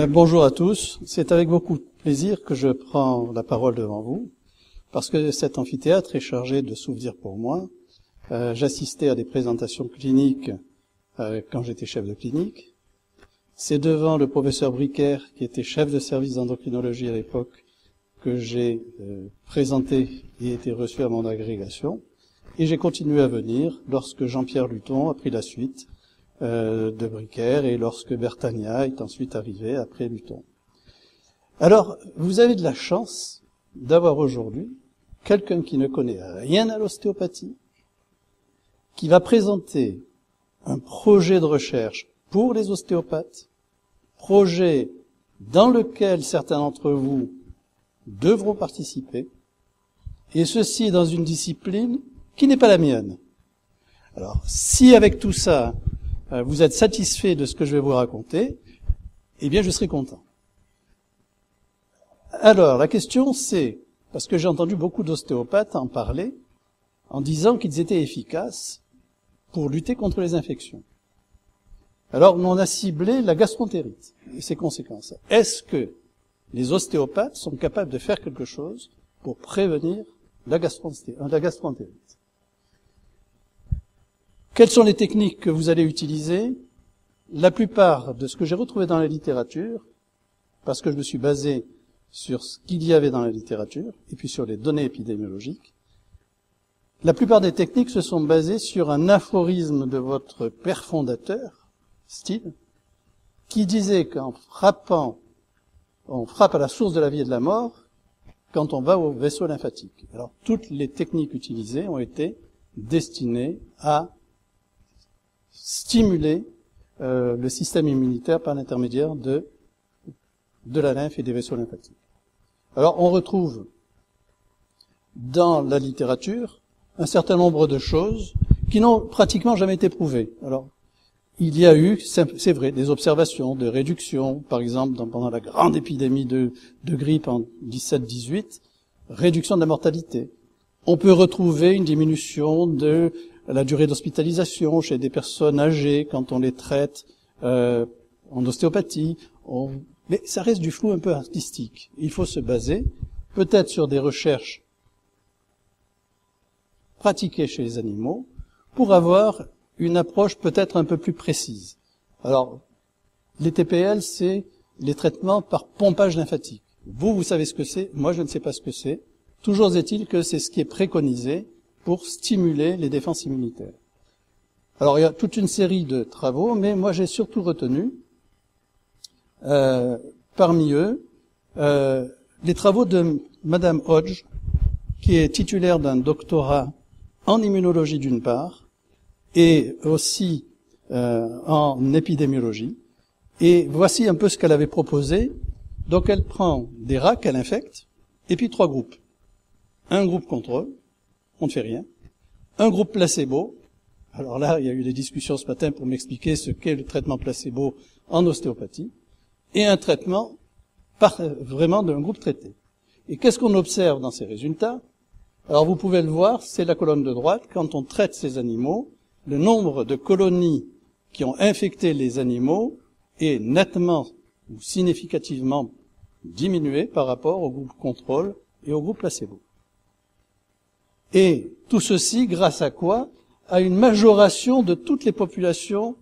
Bonjour à tous. C'est avec beaucoup de plaisir que je prends la parole devant vous, parce que cet amphithéâtre est chargé de souvenirs pour moi. J'assistais à des présentations cliniques quand j'étais chef de clinique. C'est devant le professeur Bricaire, qui était chef de service d'endocrinologie à l'époque, que j'ai présenté et été reçu à mon agrégation. Et j'ai continué à venir lorsque Jean-Pierre Luton a pris la suite de Bricaire et lorsque Bertagna est ensuite arrivé après Luton. Alors, vous avez de la chance d'avoir aujourd'hui quelqu'un qui ne connaît rien à l'ostéopathie, qui va présenter un projet de recherche pour les ostéopathes, projet dans lequel certains d'entre vous devront participer, et ceci dans une discipline qui n'est pas la mienne. Alors, si avec tout ça, vous êtes satisfait de ce que je vais vous raconter, eh bien, je serai content. Alors, la question c'est, parce que j'ai entendu beaucoup d'ostéopathes en parler, en disant qu'ils étaient efficaces pour lutter contre les infections. Alors, on a ciblé la gastroentérite et ses conséquences. Est-ce que les ostéopathes sont capables de faire quelque chose pour prévenir la gastroentérite? Quelles sont les techniques que vous allez utiliser? La plupart de ce que j'ai retrouvé dans la littérature, parce que je me suis basé sur ce qu'il y avait dans la littérature, et puis sur les données épidémiologiques, la plupart des techniques se sont basées sur un aphorisme de votre père fondateur, Steele, qui disait qu'en frappant, on frappe à la source de la vie et de la mort quand on va au vaisseau lymphatique. Alors, toutes les techniques utilisées ont été destinées à stimuler le système immunitaire par l'intermédiaire de la lymphe et des vaisseaux lymphatiques. Alors, on retrouve dans la littérature un certain nombre de choses qui n'ont pratiquement jamais été prouvées. Alors, il y a eu, c'est vrai, des observations de réduction, par exemple, pendant la grande épidémie de grippe en 17-18, réduction de la mortalité. On peut retrouver une diminution de la durée d'hospitalisation chez des personnes âgées quand on les traite en ostéopathie. Mais ça reste du flou un peu artistique. Il faut se baser peut-être sur des recherches pratiquées chez les animaux pour avoir une approche peut-être un peu plus précise. Alors, les TPL, c'est les traitements par pompage lymphatique. Vous savez ce que c'est, moi je ne sais pas ce que c'est. Toujours est-il que c'est ce qui est préconisé pour stimuler les défenses immunitaires. Alors, il y a toute une série de travaux, mais moi j'ai surtout retenu, parmi eux, les travaux de Madame Hodge, qui est titulaire d'un doctorat en immunologie d'une part, et aussi en épidémiologie. Et voici un peu ce qu'elle avait proposé. Donc elle prend des rats qu'elle infecte, et puis 3 groupes. Un groupe contrôle, on ne fait rien. Un groupe placebo. Alors là, il y a eu des discussions ce matin pour m'expliquer ce qu'est le traitement placebo en ostéopathie. Et un traitement vraiment d'un groupe traité. Et qu'est-ce qu'on observe dans ces résultats? Alors vous pouvez le voir, c'est la colonne de droite. Quand on traite ces animaux, le nombre de colonies qui ont infecté les animaux est nettement ou significativement diminué par rapport au groupe contrôle et au groupe placebo. Et tout ceci grâce à quoi? À une majoration de toutes les populations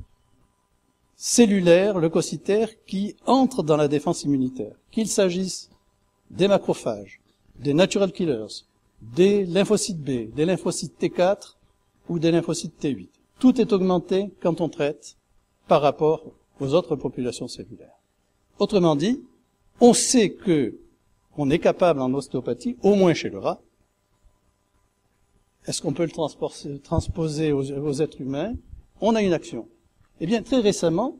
cellulaires, leucocytaires, qui entrent dans la défense immunitaire. Qu'il s'agisse des macrophages, des natural killers, des lymphocytes B, des lymphocytes T4 ou des lymphocytes T8. Tout est augmenté quand on traite par rapport aux autres populations cellulaires. Autrement dit, on sait que on est capable en ostéopathie, au moins chez le rat. Est-ce qu'on peut le transposer aux êtres humains? On a une action. Eh bien, très récemment,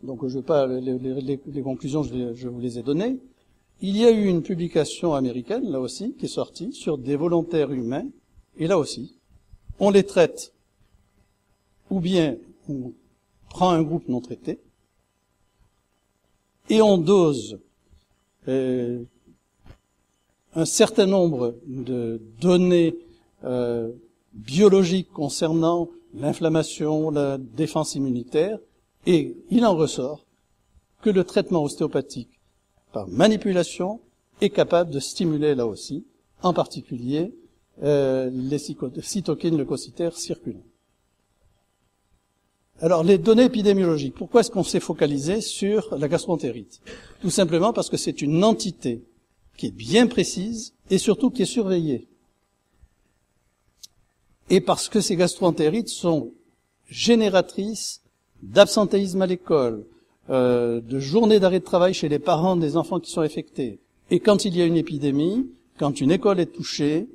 donc je veux pas les conclusions, je vous les ai données. Il y a eu une publication américaine, là aussi, qui est sortie sur des volontaires humains, et là aussi, on les traite, ou bien on prend un groupe non traité, et on dose un certain nombre de données biologiques concernant l'inflammation, la défense immunitaire, et il en ressort que le traitement ostéopathique par manipulation est capable de stimuler là aussi, en particulier les cytokines leucocytaires circulants. Alors, les données épidémiologiques, pourquoi est-ce qu'on s'est focalisé sur la gastroentérite? Tout simplement parce que c'est une entité qui est bien précise et surtout qui est surveillée. Et parce que ces gastroentérites sont génératrices d'absentéisme à l'école, de journées d'arrêt de travail chez les parents des enfants qui sont affectés. Et quand il y a une épidémie, quand une école est touchée,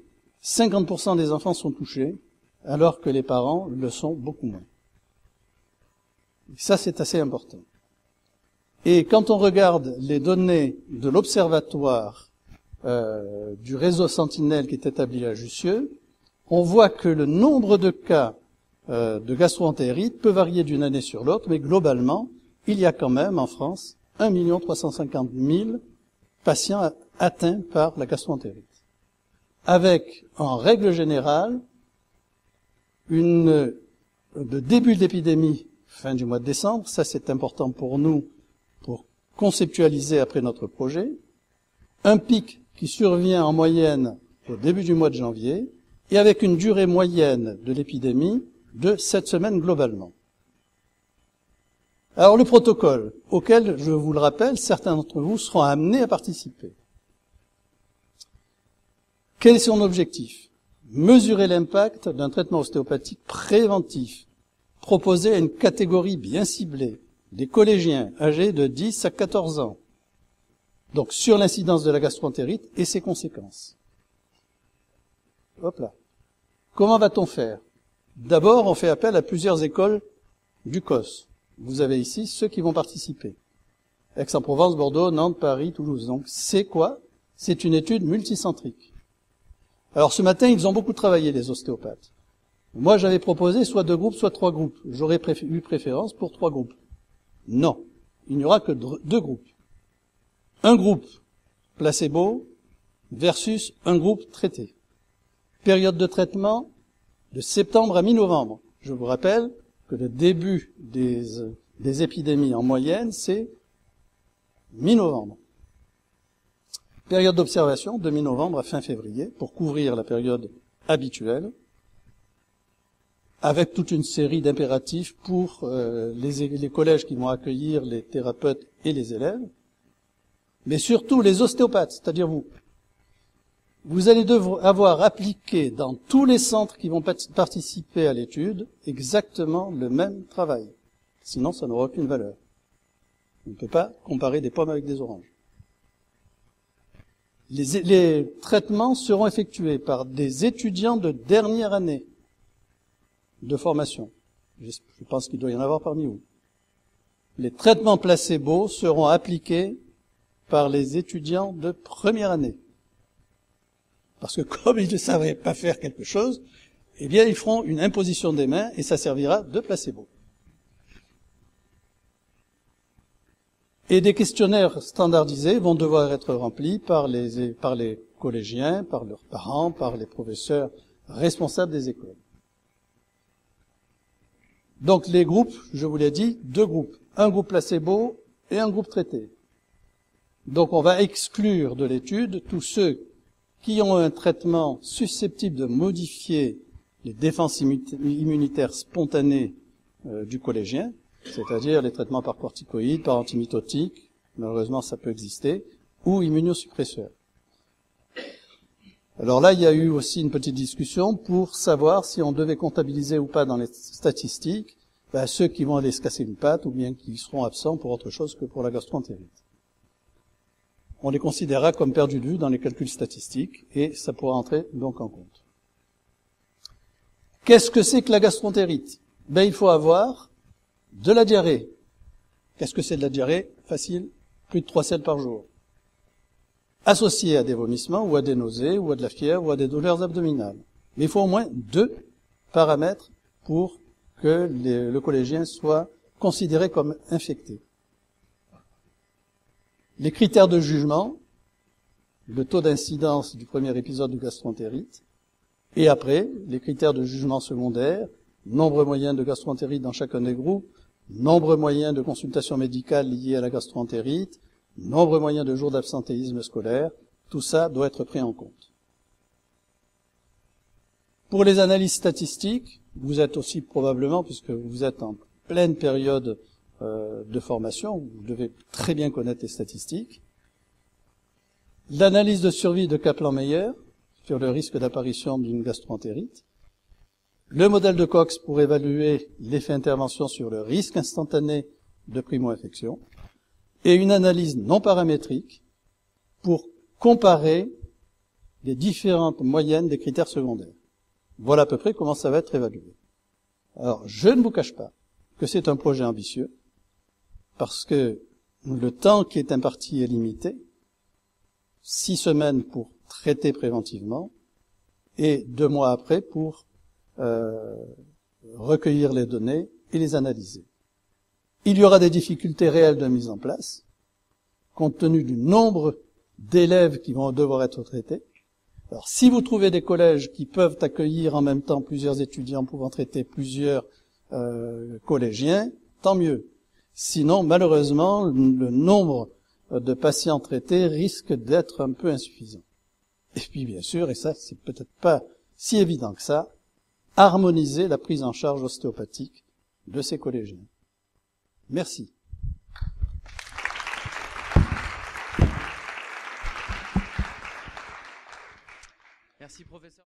50% des enfants sont touchés, alors que les parents le sont beaucoup moins. Et ça, c'est assez important. Et quand on regarde les données de l'observatoire du réseau Sentinelle qui est établi à Jussieu, on voit que le nombre de cas de gastroentérite peut varier d'une année sur l'autre, mais globalement, il y a quand même en France 1 350 000 patients atteints par la gastroentérite. Avec, en règle générale, le début de l'épidémie, fin du mois de décembre, ça c'est important pour nous, pour conceptualiser après notre projet, un pic qui survient en moyenne au début du mois de janvier, et avec une durée moyenne de l'épidémie de 7 semaines globalement. Alors le protocole, auquel, je vous le rappelle, certains d'entre vous seront amenés à participer. Quel est son objectif? Mesurer l'impact d'un traitement ostéopathique préventif, proposé à une catégorie bien ciblée, des collégiens âgés de 10 à 14 ans, donc sur l'incidence de la gastroentérite et ses conséquences. Hop là. Comment va-t-on faire? D'abord, on fait appel à plusieurs écoles du COS. Vous avez ici ceux qui vont participer. Aix-en-Provence, Bordeaux, Nantes, Paris, Toulouse. Donc, c'est quoi? C'est une étude multicentrique. Alors, ce matin, ils ont beaucoup travaillé, les ostéopathes. Moi, j'avais proposé soit 2 groupes, soit 3 groupes. J'aurais eu préférence pour 3 groupes. Non. Il n'y aura que 2 groupes. Un groupe placebo versus un groupe traité. Période de traitement de septembre à mi-novembre. Je vous rappelle que le début des épidémies en moyenne, c'est mi-novembre. Période d'observation de mi-novembre à fin février pour couvrir la période habituelle, avec toute une série d'impératifs pour les collèges qui vont accueillir les thérapeutes et les élèves, mais surtout les ostéopathes, c'est-à-dire vous. Vous allez avoir appliqué dans tous les centres qui vont participer à l'étude exactement le même travail. Sinon, ça n'aura aucune valeur. On ne peut pas comparer des pommes avec des oranges. Les traitements seront effectués par des étudiants de dernière année de formation. Je pense qu'il doit y en avoir parmi vous. Les traitements placebo seront appliqués par les étudiants de première année. Parce que comme ils ne savaient pas faire quelque chose, eh bien, ils feront une imposition des mains et ça servira de placebo. Et des questionnaires standardisés vont devoir être remplis par les collégiens, par leurs parents, par les professeurs responsables des écoles. Donc les groupes, je vous l'ai dit, 2 groupes. Un groupe placebo et un groupe traité. Donc on va exclure de l'étude tous ceux qui ont un traitement susceptible de modifier les défenses immunitaires spontanées du collégien, c'est-à-dire les traitements par corticoïdes, par antimitotiques, malheureusement ça peut exister, ou immunosuppresseurs. Alors là, il y a eu aussi une petite discussion pour savoir si on devait comptabiliser ou pas dans les statistiques ceux qui vont aller se casser une patte ou bien qui seront absents pour autre chose que pour la gastroentérite. On les considérera comme perdus de vue dans les calculs statistiques et ça pourra entrer donc en compte. Qu'est-ce que c'est que la gastroentérite? Il faut avoir de la diarrhée. Qu'est-ce que c'est de la diarrhée? Facile, plus de 3 selles par jour. Associé à des vomissements ou à des nausées ou à de la fièvre ou à des douleurs abdominales. Mais il faut au moins 2 paramètres pour que le collégien soit considéré comme infecté. Les critères de jugement, le taux d'incidence du premier épisode de gastroentérite, et après, les critères de jugement secondaire, nombre moyen de gastroentérite dans chacun des groupes, nombre moyen de consultations médicales liées à la gastro-entérite, nombre moyen de jours d'absentéisme scolaire, tout ça doit être pris en compte. Pour les analyses statistiques, vous êtes aussi probablement, puisque vous êtes en pleine période de formation, vous devez très bien connaître les statistiques. L'analyse de survie de Kaplan-Meier sur le risque d'apparition d'une gastro-entérite. Le modèle de Cox pour évaluer l'effet intervention sur le risque instantané de primo-infection. Et une analyse non paramétrique pour comparer les différentes moyennes des critères secondaires. Voilà à peu près comment ça va être évalué. Alors, je ne vous cache pas que c'est un projet ambitieux, parce que le temps qui est imparti est limité, 6 semaines pour traiter préventivement, et 2 mois après pour recueillir les données et les analyser. Il y aura des difficultés réelles de mise en place, compte tenu du nombre d'élèves qui vont devoir être traités. Alors, si vous trouvez des collèges qui peuvent accueillir en même temps plusieurs étudiants pouvant traiter plusieurs collégiens, tant mieux. Sinon, malheureusement, le nombre de patients traités risque d'être un peu insuffisant. Et puis, bien sûr, et ça, c'est peut-être pas si évident que ça, harmoniser la prise en charge ostéopathique de ces collégiens. Merci. Merci, professeur.